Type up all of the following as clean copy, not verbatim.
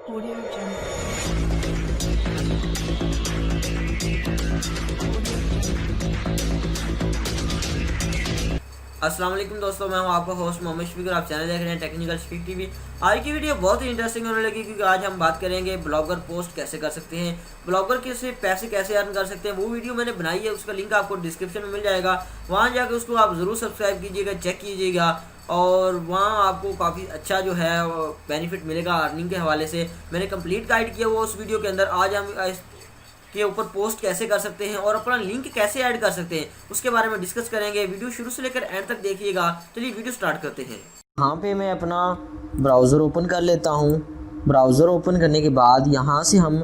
Audio Jungle. अस्सलाम वालेकुम दोस्तों, मैं हूं आपका होस्ट मोहम्मद शफीक और आप चैनल देख रहे हैं टेक्निकल शफीक टीवी। आज की वीडियो बहुत ही इंटरेस्टिंग होने लगी क्योंकि आज हम बात करेंगे ब्लॉगर पोस्ट कैसे कर सकते हैं, ब्लॉगर के से पैसे कैसे अर्न कर सकते हैं। वो वीडियो मैंने बनाई है, उसका लिंक आपको डिस्क्रिप्शन में मिल जाएगा। वहाँ जाकर उसको आप ज़रूर सब्सक्राइब कीजिएगा, चेक कीजिएगा और वहाँ आपको काफ़ी अच्छा जो है बेनिफिट मिलेगा अर्निंग के हवाले से। मैंने कंप्लीट गाइड किया हुआ उस वीडियो के अंदर। आज हम के ऊपर पोस्ट कैसे कर सकते हैं और अपना लिंक कैसे ऐड कर सकते हैं उसके बारे में डिस्कस करेंगे। वीडियो शुरू से लेकर एंड तक देखिएगा। चलिए वीडियो स्टार्ट करते हैं। यहाँ पे मैं अपना ब्राउज़र ओपन कर लेता हूँ। ब्राउज़र ओपन करने के बाद यहाँ से हम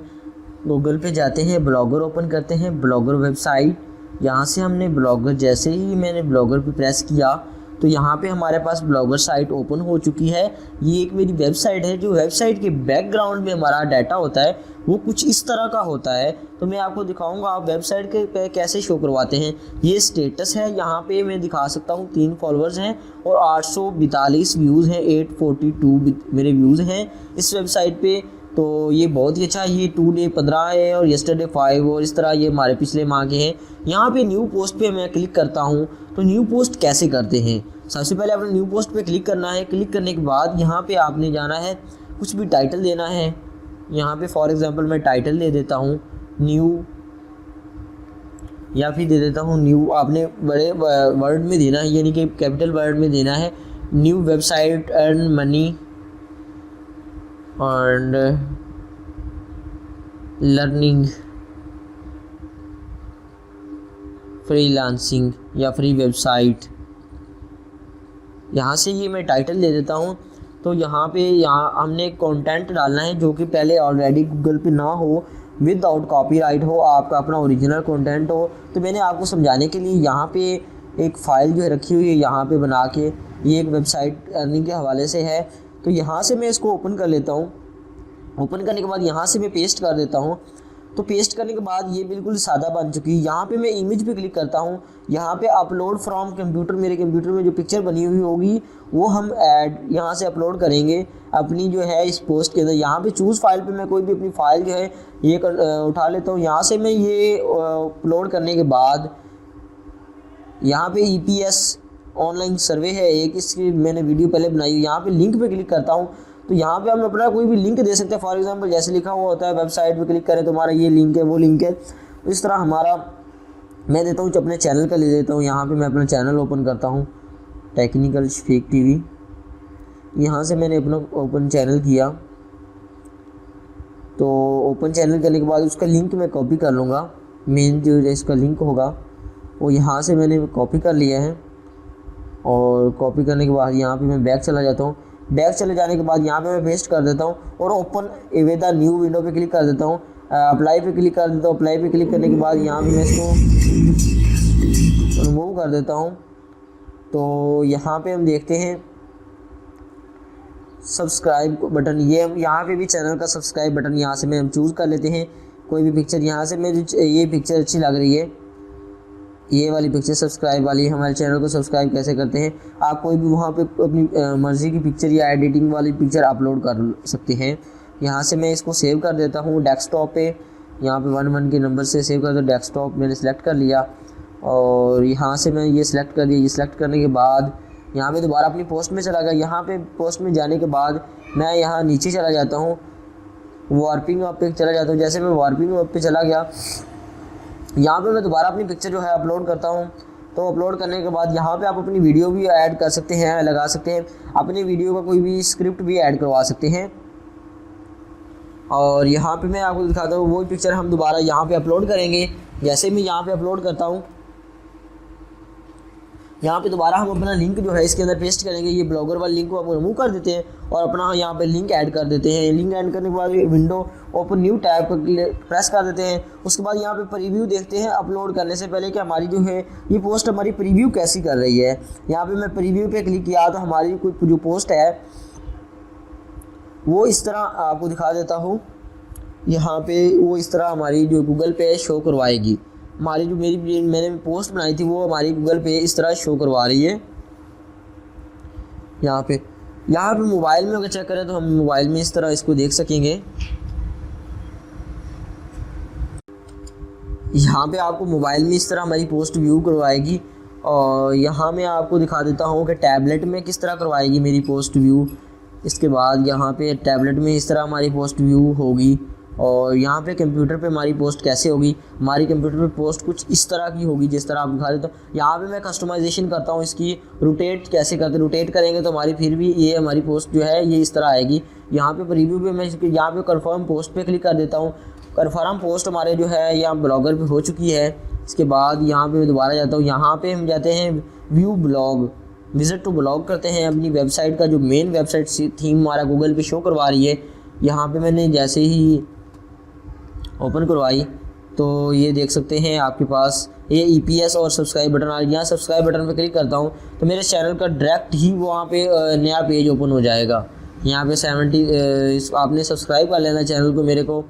गूगल पे जाते हैं, ब्लॉगर ओपन करते हैं, ब्लॉगर वेबसाइट। यहाँ से हमने ब्लॉगर, जैसे ही मैंने ब्लॉगर पे प्रेस किया तो यहाँ पे हमारे पास ब्लॉगर साइट ओपन हो चुकी है। ये एक मेरी वेबसाइट है। जो वेबसाइट के बैकग्राउंड में हमारा डाटा होता है वो कुछ इस तरह का होता है। तो मैं आपको दिखाऊंगा आप वेबसाइट के पे कैसे शो करवाते हैं। ये स्टेटस है, यहाँ पे मैं दिखा सकता हूँ 3 फॉलोअर्स हैं और 842 व्यूज़ हैं, 842 मेरे व्यूज़ हैं इस वेबसाइट पे। तो ये बहुत ही अच्छा है। ये 2 डे 15 है और यस्टरडे 5 और इस तरह ये हमारे पिछले माह के हैं। यहाँ पे न्यू पोस्ट पे मैं क्लिक करता हूँ। तो न्यू पोस्ट कैसे करते हैं, सबसे पहले आपने न्यू पोस्ट पे क्लिक करना है। क्लिक करने के बाद यहाँ पे आपने जाना है, कुछ भी टाइटल देना है। यहाँ पे फॉर एग्जांपल मैं टाइटल दे देता हूँ न्यू, या फिर दे देता हूँ न्यू। आपने बड़े वर्ड में देना है, यानी कि कैपिटल वर्ड में देना है। New website earn money and learning freelancing या फ्री वेबसाइट। यहाँ से ये मैं टाइटल दे देता हूँ। तो यहाँ हमने कंटेंट डालना है जो कि पहले ऑलरेडी गूगल पे ना हो, विदाउट कॉपीराइट हो, आपका अपना ओरिजिनल कंटेंट हो। तो मैंने आपको समझाने के लिए यहाँ पे एक फ़ाइल जो है रखी हुई है यहाँ पे बना के। ये एक वेबसाइट अर्निंग के हवाले से है। तो यहाँ से मैं इसको ओपन कर लेता हूँ। ओपन करने के बाद यहाँ से मैं पेस्ट कर देता हूँ। तो पेस्ट करने के बाद ये बिल्कुल सादा बन चुकी है। यहाँ पे मैं इमेज पे क्लिक करता हूँ। यहाँ पे अपलोड फ्रॉम कंप्यूटर, मेरे कंप्यूटर में जो पिक्चर बनी हुई होगी वो हम ऐड यहाँ से अपलोड करेंगे अपनी जो है इस पोस्ट के अंदर। यहाँ पे चूज़ फाइल पे मैं कोई भी अपनी फ़ाइल जो है ये उठा लेता हूँ। यहाँ से मैं ये अपलोड करने के बाद यहाँ पे EPS ऑनलाइन सर्वे है एक, इसकी मैंने वीडियो पहले बनाई हुई। यहाँ पे लिंक पे क्लिक करता हूँ। तो यहाँ पे हम अपना कोई भी लिंक दे सकते हैं। फॉर एग्जांपल जैसे लिखा हुआ होता है वेबसाइट पे क्लिक करें तो हमारा ये लिंक है, वो लिंक है। तो इस तरह हमारा मैं देता हूँ अपने चैनल का ले देता हूँ। यहाँ पे मैं अपना चैनल ओपन करता हूँ, टेक्निकल शफीक टीवी। यहाँ से मैंने अपना ओपन चैनल किया। तो ओपन चैनल करने के बाद उसका लिंक मैं कॉपी कर लूँगा। मेन जो इसका लिंक होगा वो यहाँ से मैंने कॉपी कर लिया है। और कॉपी करने के बाद यहाँ पे मैं बैक चला जाता हूँ। बैक चले जाने के बाद यहाँ पे मैं पेस्ट कर देता हूँ और open with the new window पे क्लिक कर देता हूँ। अप्लाई पे क्लिक कर देता हूँ। अप्लाई पे क्लिक करने के बाद यहाँ पे मैं इसको रिमूव कर देता हूँ। तो यहाँ पे हम देखते हैं सब्सक्राइब बटन, ये यहाँ पे भी चैनल का सब्सक्राइब बटन यहाँ से मैं हम चूज़ कर लेते हैं। कोई भी पिक्चर यहाँ से मेरी ये पिक्चर अच्छी लग रही है, ये वाली पिक्चर सब्सक्राइब वाली। हमारे चैनल को सब्सक्राइब कैसे करते हैं, आप कोई भी वहाँ पे अपनी मर्ज़ी की पिक्चर या एडिटिंग वाली पिक्चर अपलोड कर सकते हैं। यहाँ से मैं इसको सेव कर देता हूँ डेस्कटॉप पे। यहाँ पे 11 के नंबर से सेव कर दो। डेस्कटॉप मैंने सेलेक्ट कर लिया और यहाँ से मैं ये सिलेक्ट कर दिया। ये सिलेक्ट करने के बाद यहाँ पे दोबारा अपनी पोस्ट में चला गया। यहाँ पे पोस्ट में जाने के बाद मैं यहाँ नीचे चला जाता हूँ, वार्पिंग अप पे चला जाता हूँ। जैसे मैं वार्पिंग अप पे चला गया, यहाँ पे मैं दोबारा अपनी पिक्चर जो है अपलोड करता हूँ। तो अपलोड करने के बाद यहाँ पे आप अपनी वीडियो भी ऐड कर सकते हैं, लगा सकते हैं। अपनी वीडियो का कोई भी स्क्रिप्ट भी ऐड करवा सकते हैं। और यहाँ पे मैं आपको दिखाता हूँ वो पिक्चर हम दोबारा यहाँ पे अपलोड करेंगे। जैसे मैं यहाँ पे अपलोड करता हूँ, यहाँ पे दोबारा हम अपना लिंक जो है इसके अंदर पेस्ट करेंगे। ये ब्लॉगर वाले लिंक को हम रिमूव कर देते हैं और अपना यहाँ पे लिंक ऐड कर देते हैं। लिंक ऐड करने के बाद विंडो ओपन न्यू टैब पर प्रेस कर देते हैं। उसके बाद यहाँ पे प्रीव्यू देखते हैं अपलोड करने से पहले कि हमारी जो है ये पोस्ट हमारी प्रीव्यू कैसी कर रही है। यहाँ पे मैं प्रीव्यू पे क्लिक किया तो हमारी कोई जो पोस्ट है वो इस तरह आपको दिखा देता हूँ। यहाँ पे वो इस तरह हमारी जो गूगल पे शो करवाएगी। हमारी जो मैंने पोस्ट बनाई थी वो हमारी गूगल पे इस तरह शो करवा रही है। यहाँ पे यहाँ पे मोबाइल में अगर चेक करें तो हम मोबाइल में इस तरह इसको देख सकेंगे। यहाँ पे आपको मोबाइल में इस तरह हमारी पोस्ट व्यू करवाएगी। और यहाँ मैं आपको दिखा देता हूँ कि टैबलेट में किस तरह करवाएगी मेरी पोस्ट व्यू। इसके बाद यहाँ पे टैबलेट में इस तरह हमारी पोस्ट व्यू होगी। और यहाँ पे कंप्यूटर पे हमारी पोस्ट कैसे होगी, हमारी कंप्यूटर पे पोस्ट कुछ इस तरह की होगी जिस तरह आप दिखा देता हूँ। यहाँ पे मैं कस्टमाइजेशन करता हूँ इसकी, रोटेट कैसे करते, रोटेट करेंगे तो हमारी फिर भी ये हमारी पोस्ट जो है ये इस तरह आएगी। यहाँ पे रिव्यू पे मैं यहाँ पे कन्फर्म पोस्ट पे क्लिक कर देता हूँ। कन्फर्म पोस्ट हमारे जो है यहाँ ब्लॉगर पे हो चुकी है। इसके बाद यहाँ पे मैं दोबारा जाता हूँ, यहाँ पे हम जाते हैं view blog, visit to blog करते हैं। अपनी वेबसाइट का जो मेन वेबसाइट थीम हमारा गूगल पे शो करवा रही है। यहाँ पे मैंने जैसे ही ओपन करवाई तो ये देख सकते हैं आपके पास ये EPS और सब्सक्राइब बटन आ रहा है। यहाँ सब्सक्राइब बटन पर क्लिक करता हूँ तो मेरे चैनल का डायरेक्ट ही वहाँ पे नया पेज ओपन हो जाएगा। यहाँ पे 70 आपने सब्सक्राइब कर लेना चैनल को मेरे को।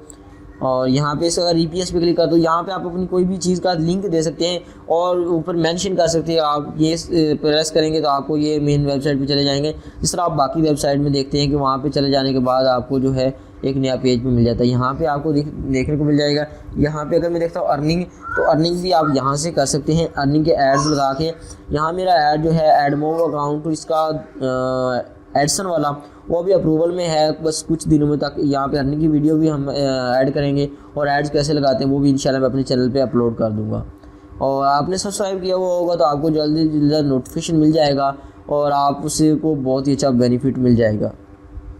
और यहाँ पे अगर EPS पे क्लिक कर दो, यहाँ पे आप अपनी कोई भी चीज़ का लिंक दे सकते हैं और ऊपर मेंशन कर सकते हैं। आप ये प्रेस करेंगे तो आपको ये मेन वेबसाइट पे चले जाएंगे। इस तरह आप बाकी वेबसाइट में देखते हैं कि वहाँ पे चले जाने के बाद आपको जो है एक नया पेज पे मिल जाता है। यहाँ पे आपको देखने को मिल जाएगा। यहाँ पे अगर मैं देखता हूँ अर्निंग, तो अर्निंग भी आप यहाँ से कर सकते हैं। अर्निंग के एड्स लगा के यहाँ मेरा ऐड जो है एडमोव अकाउंट, तो इसका एडसन वाला वो भी अप्रूवल में है। बस कुछ दिनों में तक यहाँ पे अर्निंग की वीडियो भी हम ऐड करेंगे और एड्स कैसे लगाते हैं वो भी इंशाल्लाह मैं अपने चैनल पे अपलोड कर दूँगा। और आपने सब्सक्राइब किया हुआ होगा तो आपको जल्दी जल्दी नोटिफिकेशन मिल जाएगा और आप उससे को बहुत ही अच्छा बेनिफिट मिल जाएगा।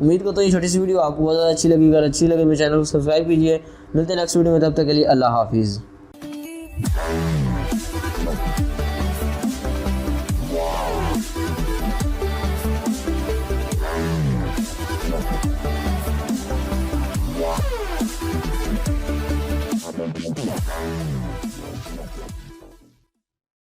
उम्मीद करता हूँ ये छोटी सी वीडियो आपको बहुत ज़्यादा अच्छी लगी। अगर अच्छी लगे मेरे चैनल को सब्सक्राइब कीजिए। मिलते हैं नेक्स्ट वीडियो में, तब तक के लिए अल्लाह हाफिज़।